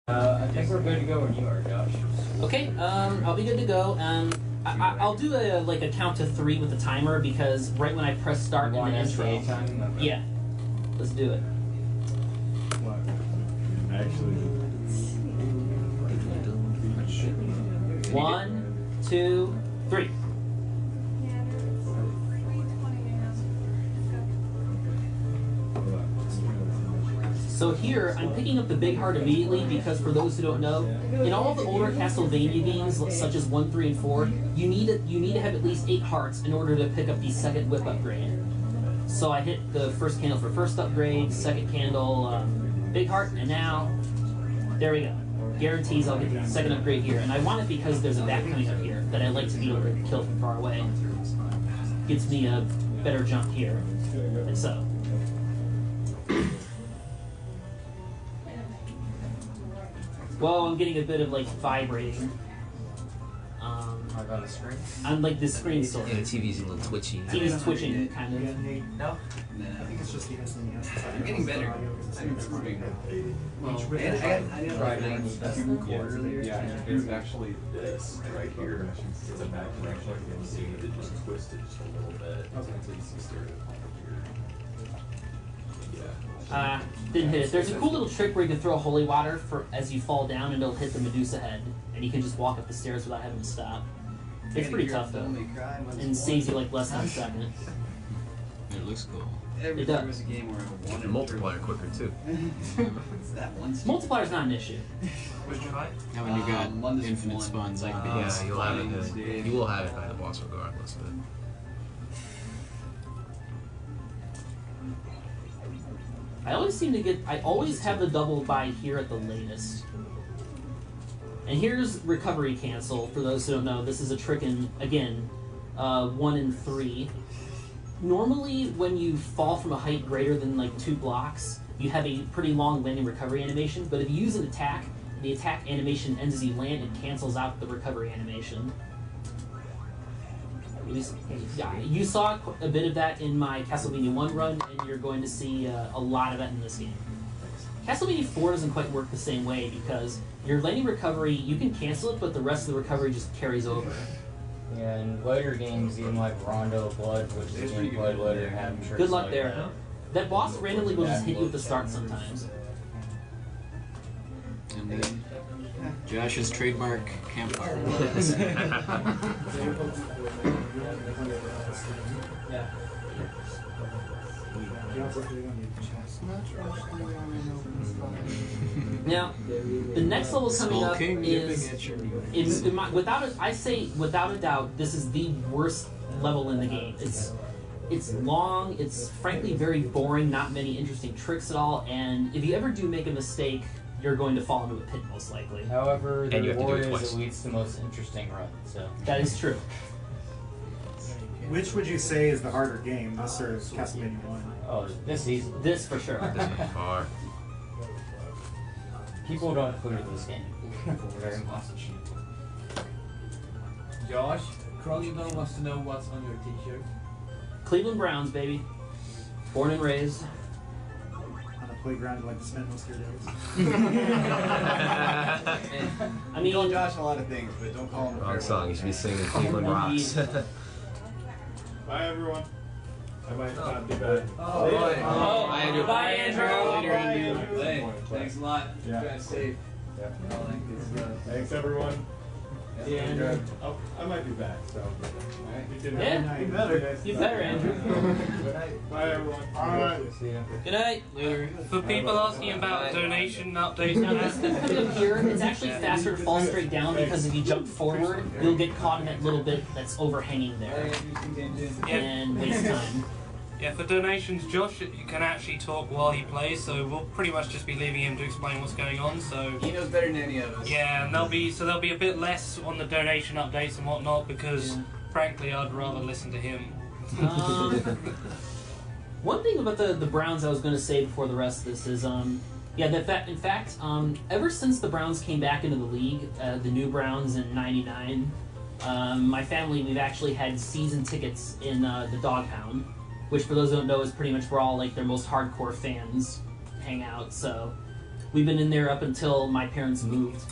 I think we're good to go when you are, Josh. Okay, I'll be good to go. I'll do a count to 3 with the timer because right when I press start in the intro. Time? Okay. Yeah, let's do it. What? Actually. 1, 2, 3. So here, I'm picking up the big heart immediately because for those who don't know, in all of the older Castlevania games, such as 1, 3, and 4, you need to have at least 8 hearts in order to pick up the second whip upgrade. So I hit the first candle for first upgrade, second candle, big heart, and now, there we go. Guarantees I'll get the second upgrade here. And I want it because there's a bat coming up here that I like to be able to kill from far away. Gives me a better jump here, and so. Well, I'm getting a bit of vibrating. Like on the screen? I'm the screen's sort of. Yeah, the TV's a little twitchy. TV's twitching, kind of. No? I think it's just because I'm getting better. I'm improving. Well, I didn't right, AGDQ earlier. Yeah, it's actually this right here. It's a back direction. You can see that it just twisted just a little bit. So you see stereotype here. Yeah. Didn't hit it. There's a cool little trick where you can throw holy water as you fall down and it'll hit the Medusa head. And you can just walk up the stairs without having to stop. It's pretty tough though. And saves you less than a second. It looks cool. Every time was a game where I wanted the multiplier quicker too. that one. Multiplier's not an issue. Which try? Now when you got London's infinite one. spawns like Yeah, this, you'll have it. you will have it by the boss regardless of it. I always have the double by here at the latest. And here's recovery cancel, for those who don't know. This is a trick in, again, 1 and 3. Normally, when you fall from a height greater than 2 blocks, you have a pretty long landing recovery animation, but if you use an attack, the attack animation ends as you land and cancels out the recovery animation. You saw a bit of that in my Castlevania 1 run, and you're going to see a lot of that in this game. Castlevania 4 doesn't quite work the same way because your landing recovery, you can cancel it, but the rest of the recovery just carries over. Yeah, and later games, even like Rondo Blood, which is a game played later, have tricks. Good luck like there. That boss randomly will just hit you at the start sometimes. And then Josh's trademark campfire. Now, the next level coming up is, without a doubt, this is the worst level in the game. It's long, it's frankly very boring, not many interesting tricks at all, and if you ever do make a mistake, you're going to fall into a pit most likely. However, the reward is it leads to the most interesting run, so. That is true. Which would you say is the harder game, this or Castlevania 1? Oh, this easy. This for sure. Far. People don't clear this game. Very much. Josh, Crowleyville wants to know what's on your t-shirt. Cleveland Browns, baby. Born and raised. On a playground you like to spend most of your days. I mean, call Josh a lot of things, but don't call him. Wrong song. You should be singing Cleveland Rocks. Bye everyone. I might not be back. Oh, boy. Bye, Andrew. Bye, Andrew. Hey, thanks a lot. Yeah. Drive safe. Yeah. All that good stuff. Thanks everyone. Yeah, Andrew. I might be back, so. Yeah, you better. You better, Andrew. Bye everyone. Alright. See ya. Good night. Later. For people asking about donation updates, Now this thing coming up here, it's actually faster to fall straight down because if you jump forward, you'll get caught in that little bit that's overhanging there and waste time. yeah, for donations, Josh can actually talk while he plays, so we'll pretty much just be leaving him to explain what's going on. So He knows better than any of us. yeah, and there'll be a bit less on the donation updates and whatnot because frankly, I'd rather listen to him. One thing about the Browns I was going to say before the rest of this is, in fact, ever since the Browns came back into the league, the new Browns in '99, my family, we've actually had season tickets in the Dog Pound, which for those who don't know is pretty much where all their most hardcore fans hang out. So We've been in there up until my parents moved,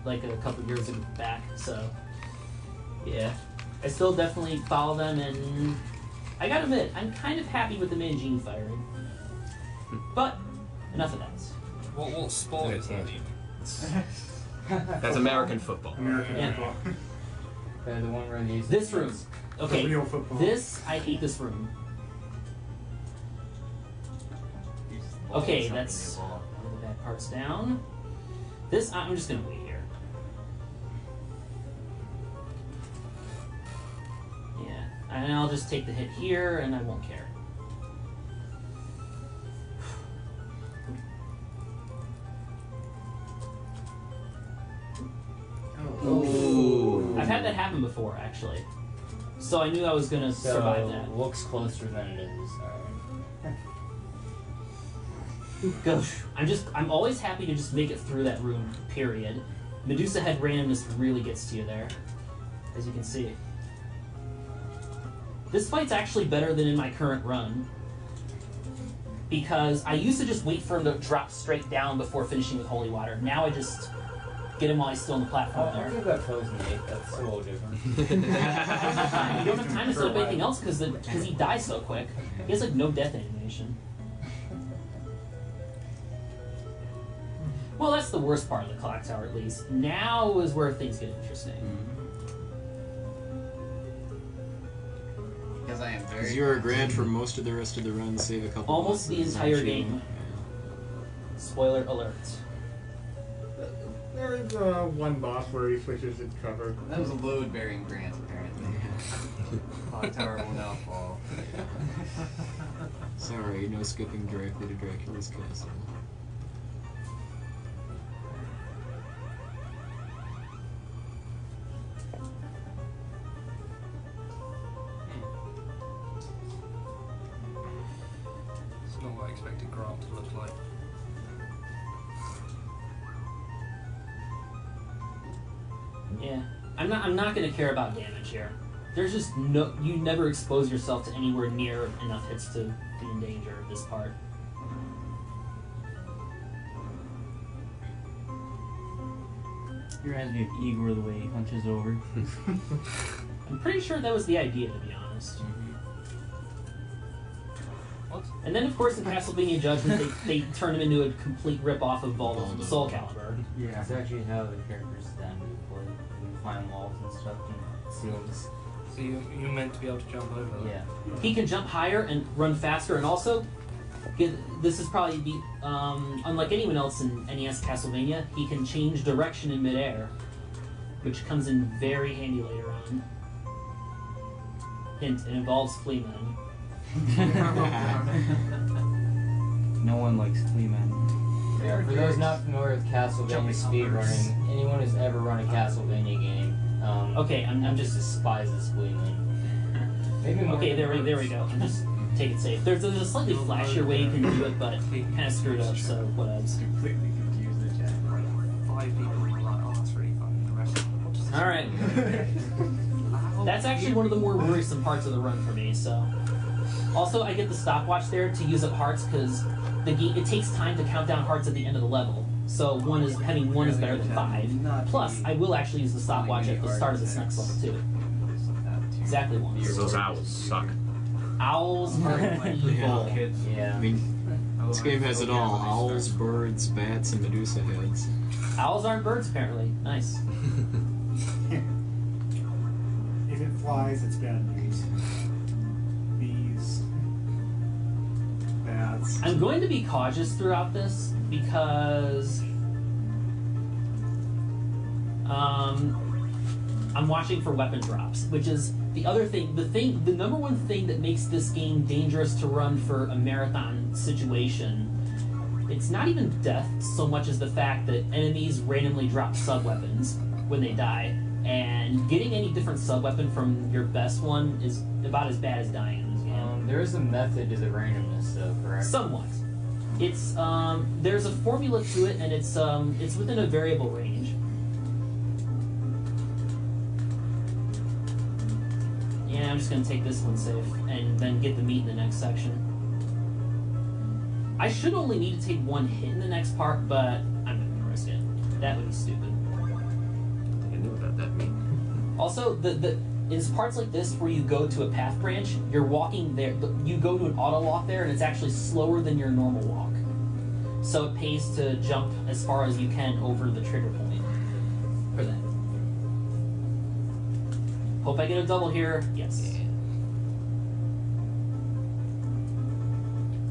like a couple years back. So, yeah, I still definitely follow them, and I gotta admit, I'm kind of happy with the Mangine firing. But enough of that. What sport is that? That's American football. American Yeah. football. The one where these. This room. Okay. Real football. This I hate this room. Okay, that's that part's down. This I'm just gonna wait here. Yeah, and I'll just take the hit here, and I won't care. Ooh. I've had that happen before, actually. So I knew I was gonna So survive that. looks closer than it is. Gosh, I'm always happy to just make it through that room, period. Medusa head randomness really gets to you there, as you can see. This fight's actually better than in my current run, because I used to just wait for him to drop straight down before finishing with holy water. Now I just get him while he's still on the platform I there. think that frozen gate, that's a little different. You don't have time to set up anything else because he dies so quick. He has like no death animation. Well, that's the worst part of the clock tower, at least. Now is where things get interesting. Because I am very. 'Cause you were grand for most of the rest of the run, save a couple. Almost the bosses, entire aren't you? game. Spoiler alert. There is one boss where he switches his cover. That was a load bearing grant, apparently. Clock tower will now fall. Sorry, no skipping directly to Dracula's castle. It's not what I expected Grant to look like. Yeah, I'm not gonna care about damage here. There's just no, you never expose yourself to anywhere near enough hits to be in danger at this part. He reminds me of Igor the way he hunches over. I'm pretty sure that was the idea, to be honest. What? And then, of course, in Castlevania Judgment, they turn him into a complete rip-off of Baldur Soul Calibur. Yeah. That's actually how the characters stand before you climb walls and stuff and seals. So you're meant to be able to jump over them? Yeah. He can jump higher and run faster, and also, this is probably unlike anyone else in NES Castlevania, he can change direction in midair, which comes in very handy later on. Hint, it involves Fleaman. No one likes Fleaman. Yeah, for those not familiar with Castlevania speedrunning, anyone who's ever run a Castlevania game, Okay, I'm just... despises Fleeman. Maybe more Okay, than there we hers. go. I'm just take it safe. There's a slightly flashier way you can do it, but kind of screwed up, so whatevs. Completely confused the chat. 5 people were like, oh, that's really fun. The rest of them, what does this Alright. That's actually one of the more worrisome parts of the run for me, so... Also, I get the stopwatch there to use up hearts, because the game, it takes time to count down hearts at the end of the level. So having one is better than 5. Plus, I will actually use the stopwatch at the start of this next level, too. Exactly one. Because those owls suck. Owls are evil. Yeah. I mean, this game has it all: owls, birds, bats, and Medusa heads. Owls aren't birds, apparently. Nice. If it flies, it's bad news. Bees. Bats. I'm going to be cautious throughout this because I'm watching for weapon drops, which is the other thing. The number one thing that makes this game dangerous to run for a marathon situation. It's not even death so much as the fact that enemies randomly drop sub-weapons when they die, and getting any different sub-weapon from your best one is about as bad as dying in this game. There is a method to the randomness, though, correct? Somewhat. It's there's a formula to it, and it's within a variable range. Yeah, I'm just gonna take this one safe, and then get the meat in the next section. I should only need to take one hit in the next part, but I'm not gonna risk it. That would be stupid. I knew about that mean. Also, in parts like this where you go to a path branch, you're walking there. You go to an auto walk there, and it's actually slower than your normal walk. So it pays to jump as far as you can over the trigger point for that. Hope I get a double here. Yes.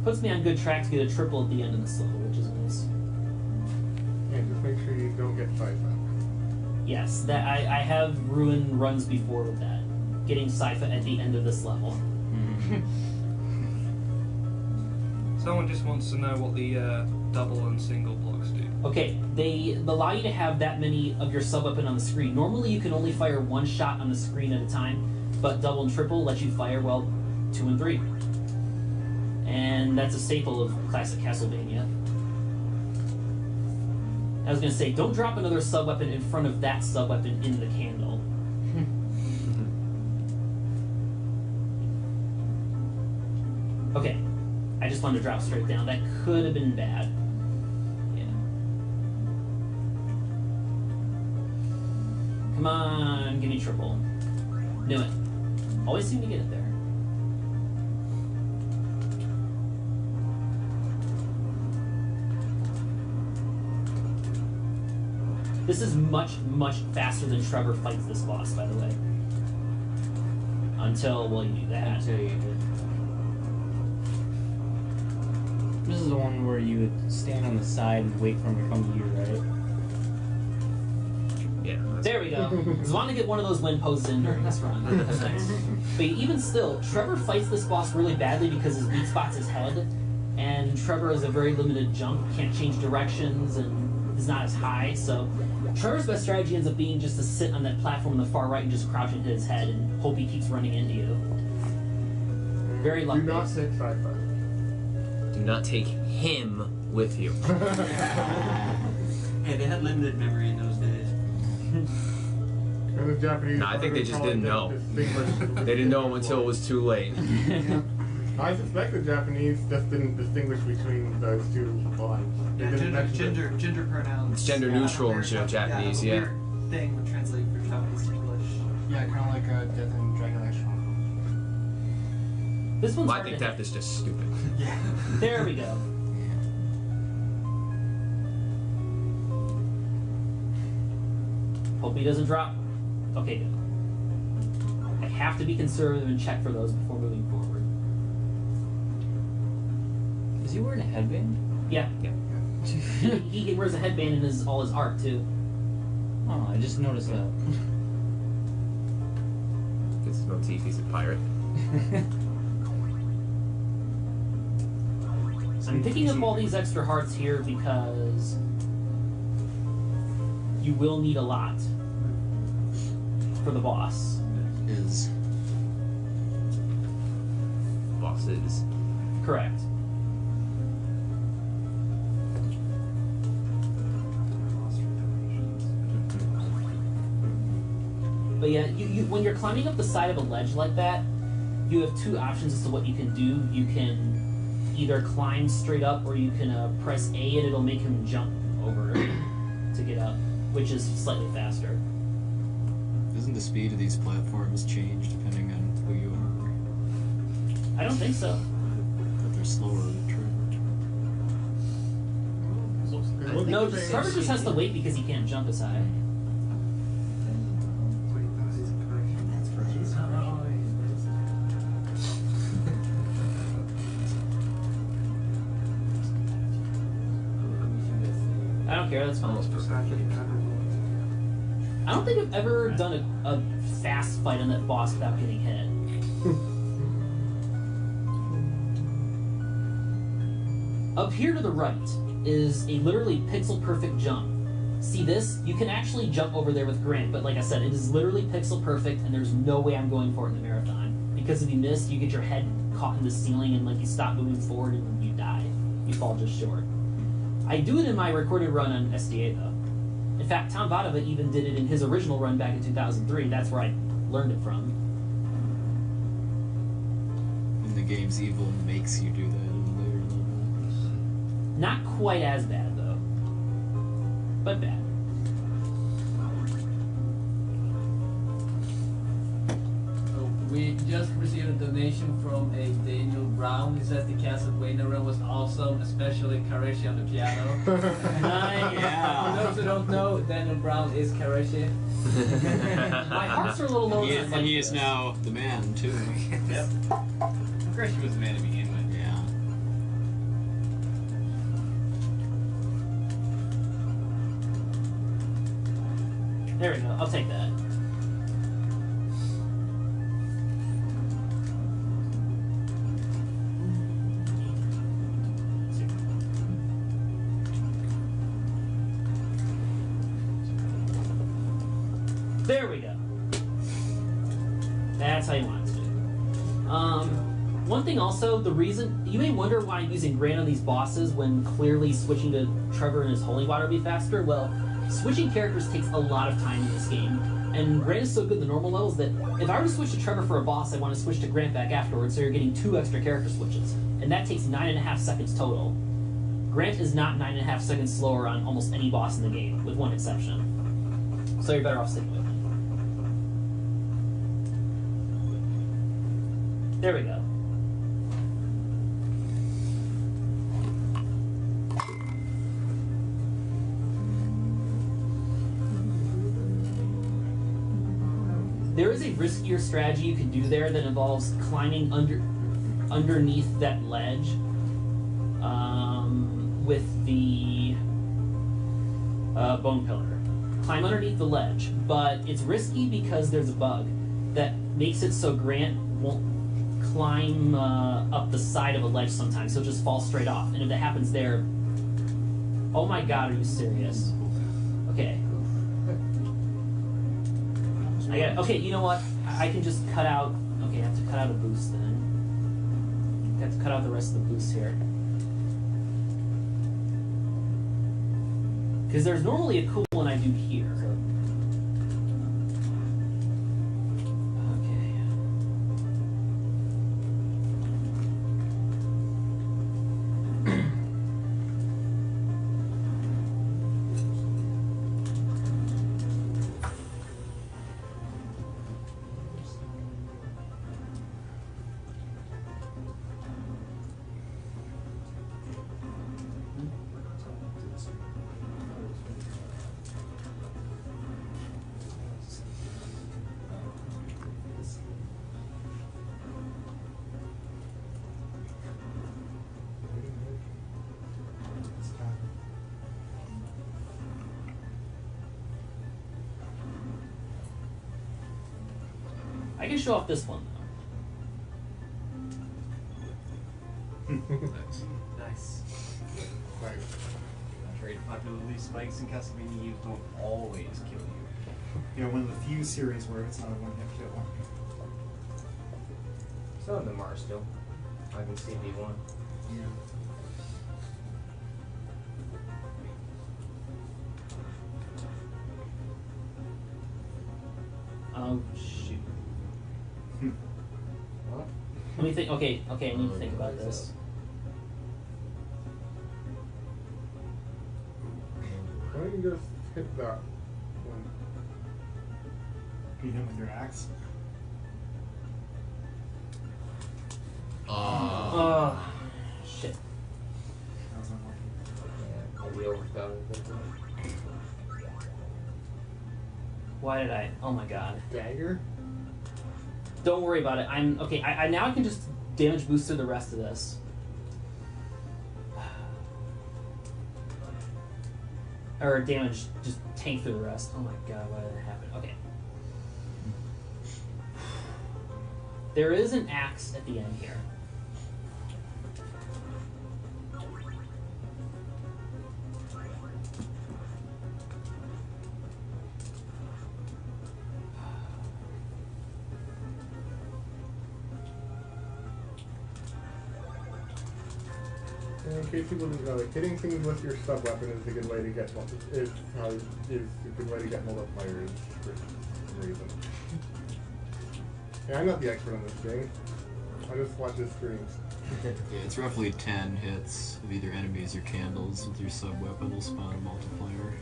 Puts me on good track to get a triple at the end of this level, which is nice. Yeah, just make sure you don't get Sypha. Yes, that I have ruined runs before with that. Getting Sypha at the end of this level. Someone just wants to know what the double and single blocks do. Okay, they allow you to have that many of your sub-weapon on the screen. Normally you can only fire one shot on the screen at a time, but double and triple let you fire, well, 2 and 3. And that's a staple of classic Castlevania. I was going to say, don't drop another sub-weapon in front of that sub-weapon in the candle. Okay, I just wanted to drop straight down. That could have been bad. Yeah. Come on, give me triple. Knew it. Always seem to get it there. This is much, much faster than Trevor fights this boss, by the way. Until, well, you do that. Until you do. This is the one where you would stand on the side and wait for him to come to you, right? Yeah. There we go. Just wanted to get one of those wind poses in during this run. That's nice. But even still, Trevor fights this boss really badly because his weak spot's his head, and Trevor has a very limited jump, can't change directions, and is not as high, so Trevor's best strategy ends up being just to sit on that platform on the far right and just crouch and hit his head and hope he keeps running into you. Very lucky. Do not take Sypha. Do not take him with you. Hey, they had limited memory in those days. And the Japanese. No, I think they just didn't know. Distinguish- They didn't know until it was too late. Yeah. I suspect the Japanese just didn't distinguish between those two lines. They Yeah, didn't mention gender pronouns. It's gender neutral in Japanese, yeah. Weird thing would translate from Japanese to English. Yeah, kind of like Death and Dracula X Chronicle. This one's Well, I hard think to that hit. is just stupid. Yeah. There we go. Hope he doesn't drop. Okay, good. I have to be conservative and check for those before moving forward. Is he wearing a headband? Yeah. Yeah. He wears a headband in all his art, too. Oh, I just noticed that. It's his motif, he's a pirate. I'm picking up all these extra hearts here because you will need a lot for the boss. Is Bosses. Correct. But yeah, you when you're climbing up the side of a ledge like that, you have two options as to what you can do. You can either climb straight up, or you can press A and it'll make him jump over to get up, which is slightly faster. Doesn't the speed of these platforms change depending on who you are? I don't think so. But they're slower to trigger. No, Trevor just has to wait because he can't jump as high. I don't care, that's fine. I don't think I've ever done a fast fight on that boss without getting hit. Up here to the right is a literally pixel perfect jump. See this? You can actually jump over there with Grant, but like I said, it is literally pixel perfect and there's no way I'm going for it in the marathon. Because if you miss, you get your head caught in the ceiling and like you stop moving forward and you die. You fall just short. I do it in my recorded run on SDA though. In fact, Tom Vadova even did it in his original run back in 2003. That's where I learned it from. And the game's evil makes you do that in later levels. Not quite as bad though, but bad. We just received a donation from a Daniel Brown. He said the Castlevania run was awesome, especially Kareshi on the piano. Yeah. For those who don't know, Daniel Brown is Kareshi. My hearts are a little lower. And he is now the man too. Yep. Kareshi was the man to begin with. Yeah. There we go. I'll take that. There we go. That's how you want it to do. One thing also, the reason you may wonder why I'm using Grant on these bosses when clearly switching to Trevor and his holy water would be faster. Well, switching characters takes a lot of time in this game, and Grant is so good in the normal levels that if I were to switch to Trevor for a boss, I want to switch to Grant back afterwards, so you're getting 2 extra character switches, and that takes 9.5 seconds total. Grant is not 9.5 seconds slower on almost any boss in the game, with one exception. So you're better off sticking with it. There we go. There is a riskier strategy you can do there that involves climbing underneath that ledge with the bone pillar. Climb underneath the ledge, but it's risky because there's a bug that makes it so Grant won't climb up the side of a ledge sometimes. He'll just fall straight off, and if that happens there, oh my god, are you serious? Okay. Okay, you know what? I can just cut out. Okay, I have to cut out a boost then. I have to cut out the rest of the boost here. Because there's normally a cool one I do here. I can show off this one though. Nice. Very popularly, spikes in Castlevania don't always kill you. You know, one of the few series where it's not a one-hit kill. Some of them are still. I can see V1. Yeah. Oh shoot. What? Let me think. Okay, I need to think about this. Why don't you just hit that one? Beat him with your axe. Shit. That was not working. Yeah, maybe overthought it. Why did I? Oh my god. Dagger? Don't worry about it. I'm okay. I now I can just damage boost through the rest of this. Or damage, just tank through the rest. Oh my god, why did that happen? Okay. There is an axe at the end here. In case people didn't know, like, hitting things with your sub weapon is a good way to get is a good way to get multipliers for some reason. Yeah, I'm not the expert on this thing. I just watch his streams. Yeah, it's roughly 10 hits of either enemies or candles with your sub-weapon will spawn a multiplier.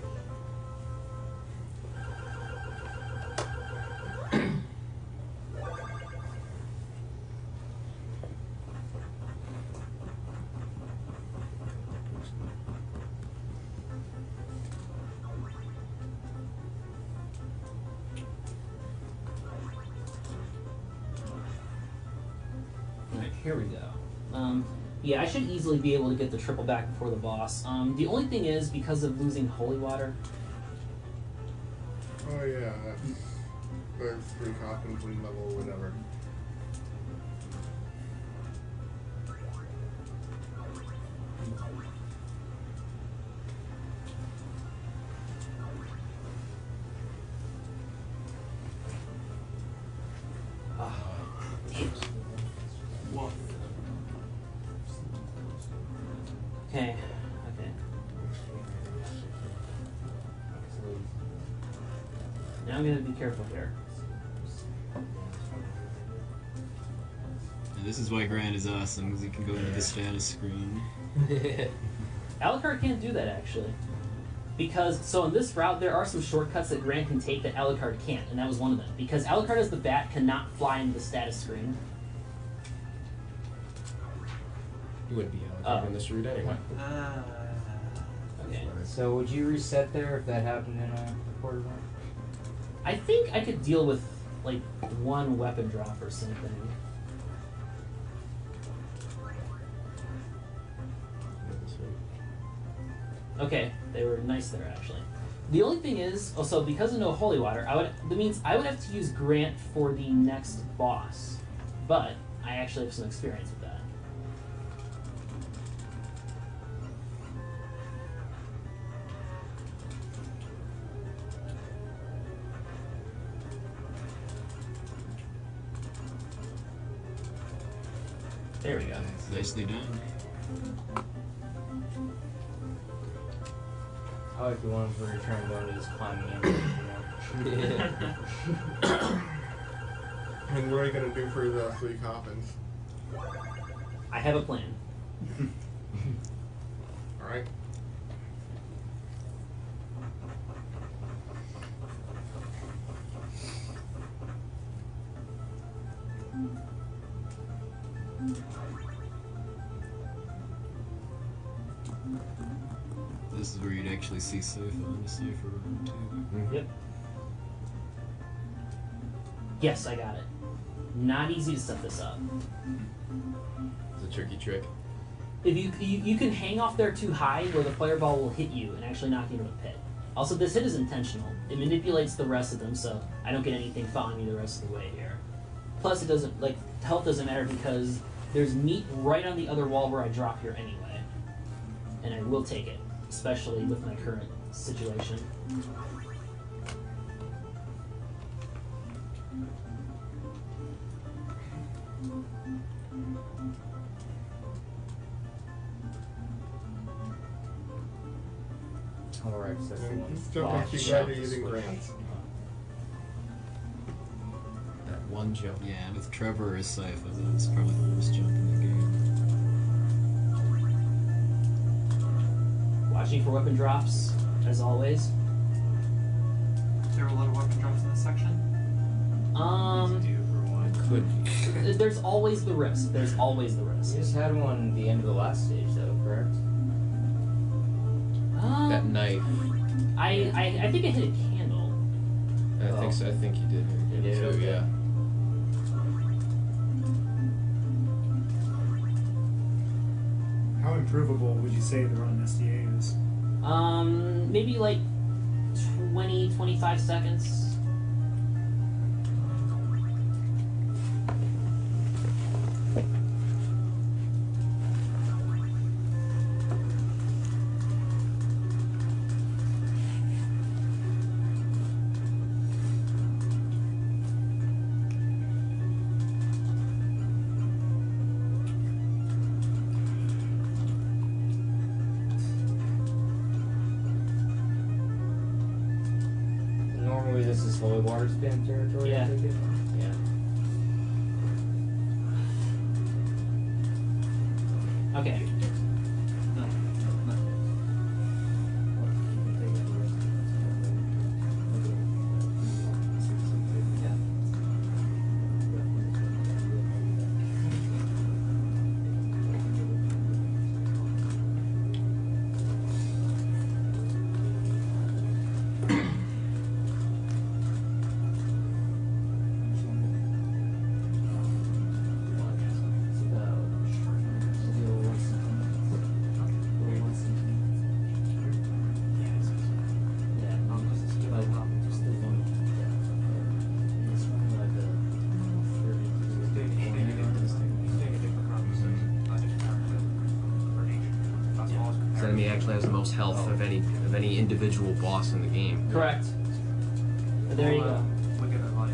Alright, here we go. Yeah, I should easily be able to get the triple back before the boss. The only thing is, because of losing holy water. Oh yeah, there's 3 coffins in level whatever. Okay, okay. Now I'm gonna be careful here. And this is why Grant is awesome, because he can go into the status screen. Alucard can't do that actually. Because, so in this route, there are some shortcuts that Grant can take that Alucard can't, and that was one of them. Because Alucard as the bat cannot fly into the status screen. You would be on this route anyway. Okay. So would you reset there if that happened in a quarter round? I think I could deal with, like, 1 weapon drop or something. Okay, they were nice there actually. The only thing is, also because of no holy water, that means I would have to use Grant for the next boss. But I actually have some experience with that. There we go. Nicely done. I like the ones where you're trying to go into this climbing in, you know. And what are you gonna do for the 3 coffins? I have a plan. Alright. This is where you'd actually see Sypha in the Cypher room too. Yep. Yes, I got it. Not easy to set this up. It's a tricky trick. If you can hang off there too high where the fireball will hit you and actually knock you into a pit. Also, this hit is intentional. It manipulates the rest of them, so I don't get anything following me the rest of the way here. Plus, it doesn't, like, health doesn't matter because there's meat right on the other wall where I drop here anyway. And I will take it, especially with my current situation. Alright, so Just jump off you glad you're using Grants. That one jump. Yeah, with Trevor as Sypha, that's probably the worst jump in the game. Watching for weapon drops, as always. There were a lot of weapon drops in this section. Could be. There's always the risk. There's always the risk. You just had one at the end of the last stage, though, correct? That knife. I think I hit a candle. I think so. I think you did. You did, too, okay. yeah. How improvable would you say the run SDA is? Maybe like 20, 25 seconds. Normally this is holy water spam territory, Yeah. I take it? Yeah. Okay. This enemy actually has the most health of any individual boss in the game. Correct. But there you go. We're gonna like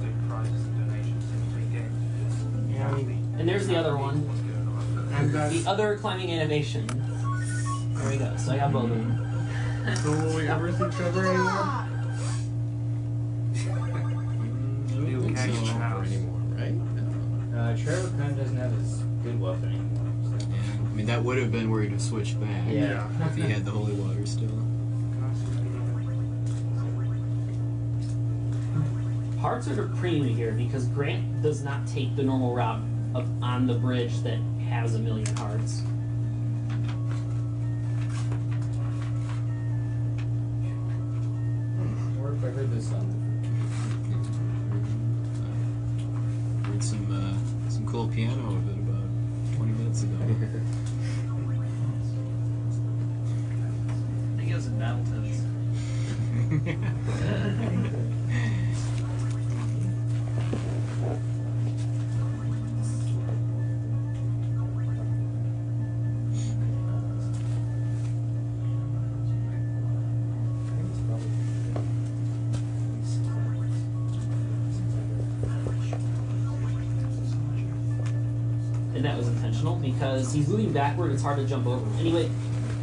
do prizes and donations in between games. And there's the other one. And that's, The other climbing animation. There we go. So I got both of them. so will we ever see Trevor anymore? New So, cash house. anymore, right? Trevor kind of doesn't have his good weapon anymore. So. I mean, that would have been where he'd have switched back. Yeah. If he had the holy water still. Hearts are the premium here because Grant does not take the normal route of on the bridge that has 1,000,000 hearts. Where have I heard this on? Heard some cool piano of it about 20 minutes ago. I think it was in Mountains. And that was intentional because he's moving backward, it's hard to jump over him. Anyway,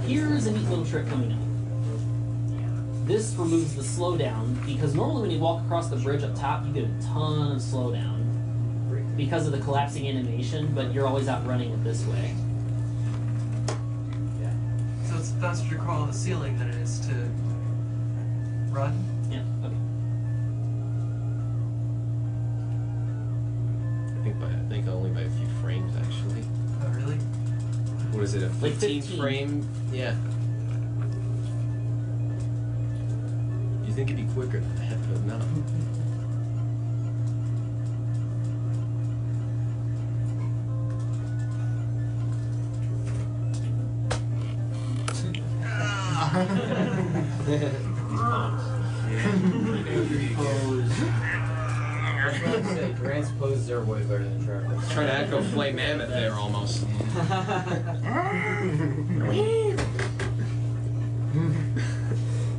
here's a neat little trick coming up. This removes the slowdown because normally when you walk across the bridge up top, you get a ton of slowdown because of the collapsing animation, but you're always outrunning it this way. So it's faster to crawl on the ceiling than it is to run? Yeah, okay. I think only by a few frames actually. Oh, really? What is it? A Like 15 15. frame? Yeah. You think it'd be quicker than that, but no. Grant's poses are way better than Trevor's. Trying to echo Flame Mammoth there almost.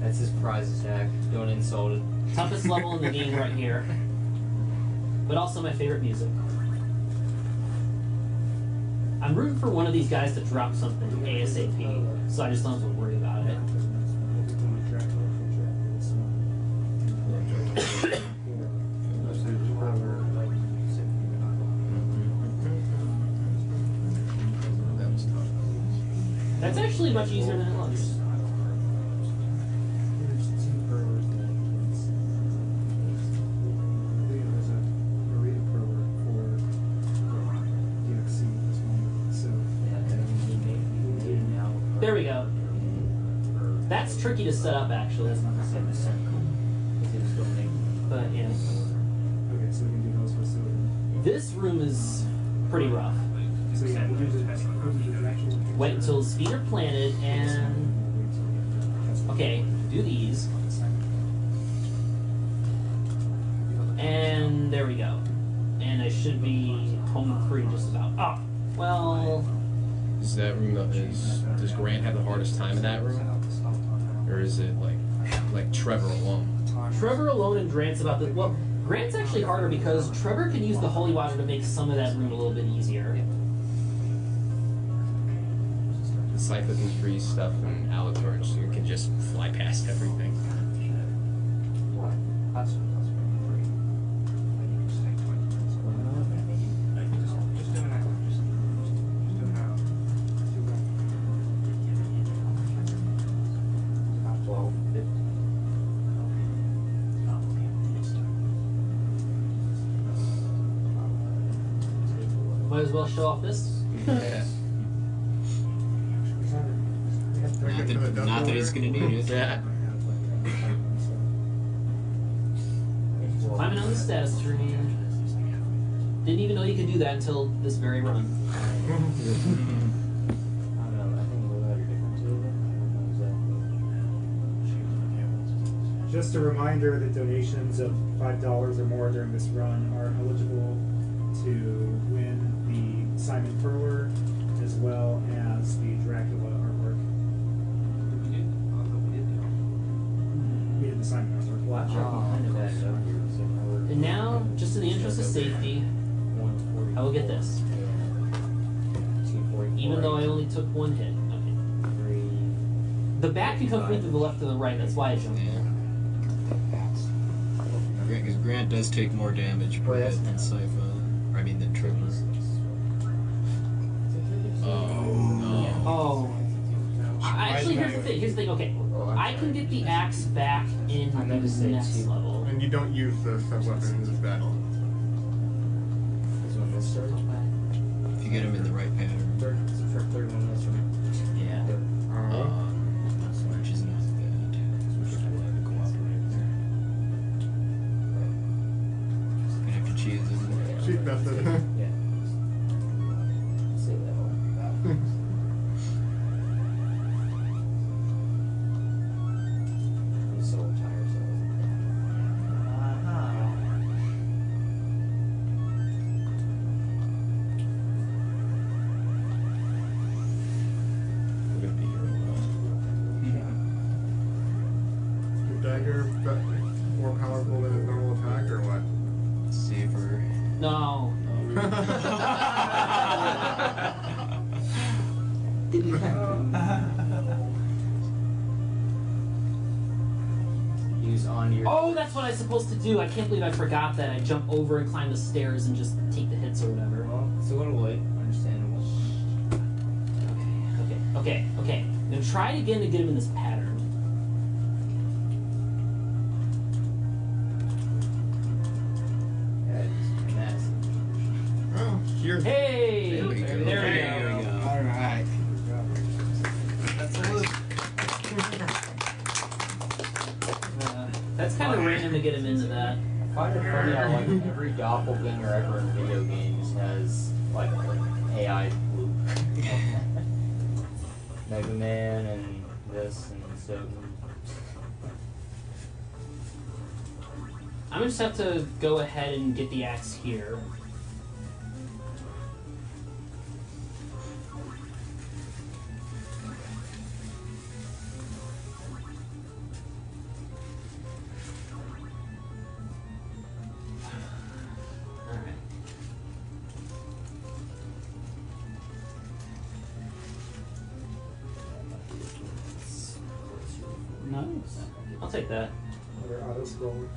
That's his prize attack. Don't insult it. Toughest level in the game right here. But also my favorite music. I'm rooting for one of these guys to drop something ASAP, so I just don't have to worry about it. That was tough. That's actually much easier than it looks. There we go. That's tricky to set up, actually. But yeah. Okay, so we can do those for silver. This room is pretty rough. So yeah, we'll do the actual. Wait until his feet are planted and... Okay, do these. And there we go. And I should be home free just about. Oh, well... Is that room does Grant have the hardest time in that room? Or is it like Trevor alone? Trevor alone and Grant's about the... Well, Grant's actually harder because Trevor can use the holy water to make some of that room a little bit easier. The Cyclic and Freeze stuff and Alatorn, so you can just fly past everything. Might as well show off this. Yeah. Not that he's gonna need it. Yeah. Climbing on the status tree. Didn't even know you could do that until this very run. I don't know, I think we'll have a different too. I don't know exactly. Just a reminder that donations of $5 or more during this run are eligible to win the Simon Furler as well as the Dracula artwork. We did the Simon artwork. Well, actually, I can kind of add it up here. So now we're- And now, just in the interest of safety, I will get this. 244. Even though I only took one hit. Okay. The bat can come through to the left or the right, that's why I jumped there. Because Grant does take more damage per hit than Sypha. I mean, than Trevor. Oh, no. Oh. Actually, here's the thing. Okay, I can get the axe back in the next level. And you don't use the sub-weapon in this battle. This one this turn? If you get him in the right pattern. Third one this turn. Yeah. Which is not bad. Gonna have to cheese him. Cheat method. Yeah. Save that one. I'm so tired, so. We're gonna be here a while. Dagger more powerful than his normal attack, or what? Saber. No. Use on your. Oh, that's what I was supposed to do. I can't believe I forgot that. I jump over and climb the stairs and just take the hits or whatever. Well, it's a little late. Understandable. Okay. I'm gonna try it again to get him in this pattern. Yeah, it's a mess. Oh, here's. Hey! There we go. There we go. Alright. That's kind of random to get him into that. I find it funny how like every doppelganger ever in video games has like an AI loop. Mega Man and this and so. I'm gonna just have to go ahead and get the axe here. Nice. I'll take that. They're auto scrolling.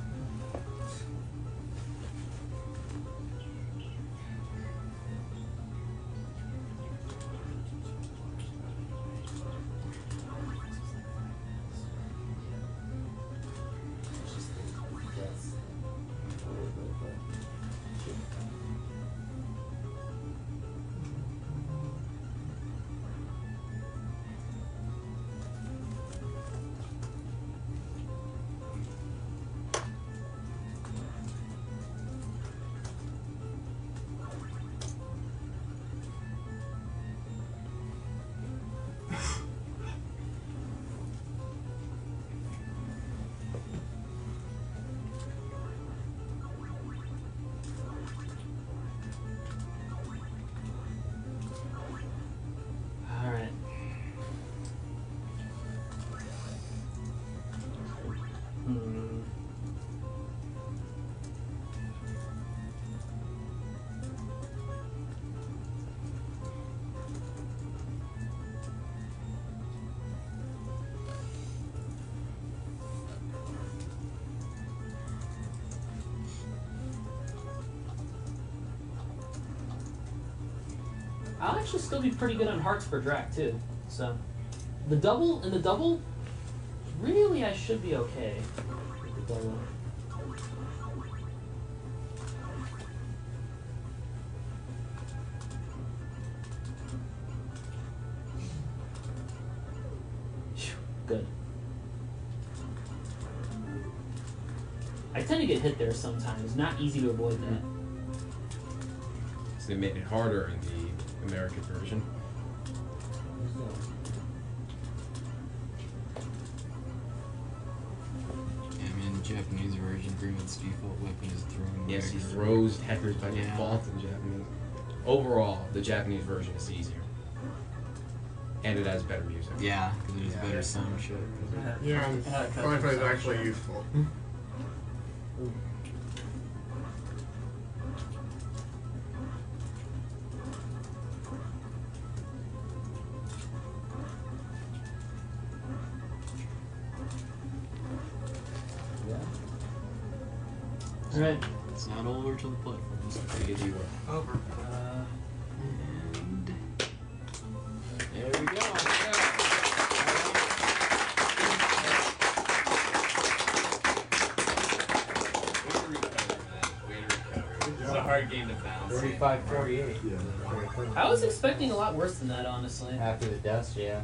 Alright. I'll actually still be pretty good on hearts for Drac too. So the double, really I should be okay with the double. I tend to get hit there sometimes. Not easy to avoid that. So they made it harder in the American version. Yeah, I mean, the Japanese version, pretty much default weapon is throwing. Yes, he daggers. throws heckers by Yeah. default in Japanese. Overall, the Japanese version is easier. And it has better music. Yeah, because there's better sound shit. Yeah, and sci-fi is actually useful. Alright. It's not over till the platforms. AGDQ. Over. And there we go. It's a hard game to bounce. 45-48. Yeah. I was expecting a lot worse than that, honestly. After the dust, yeah.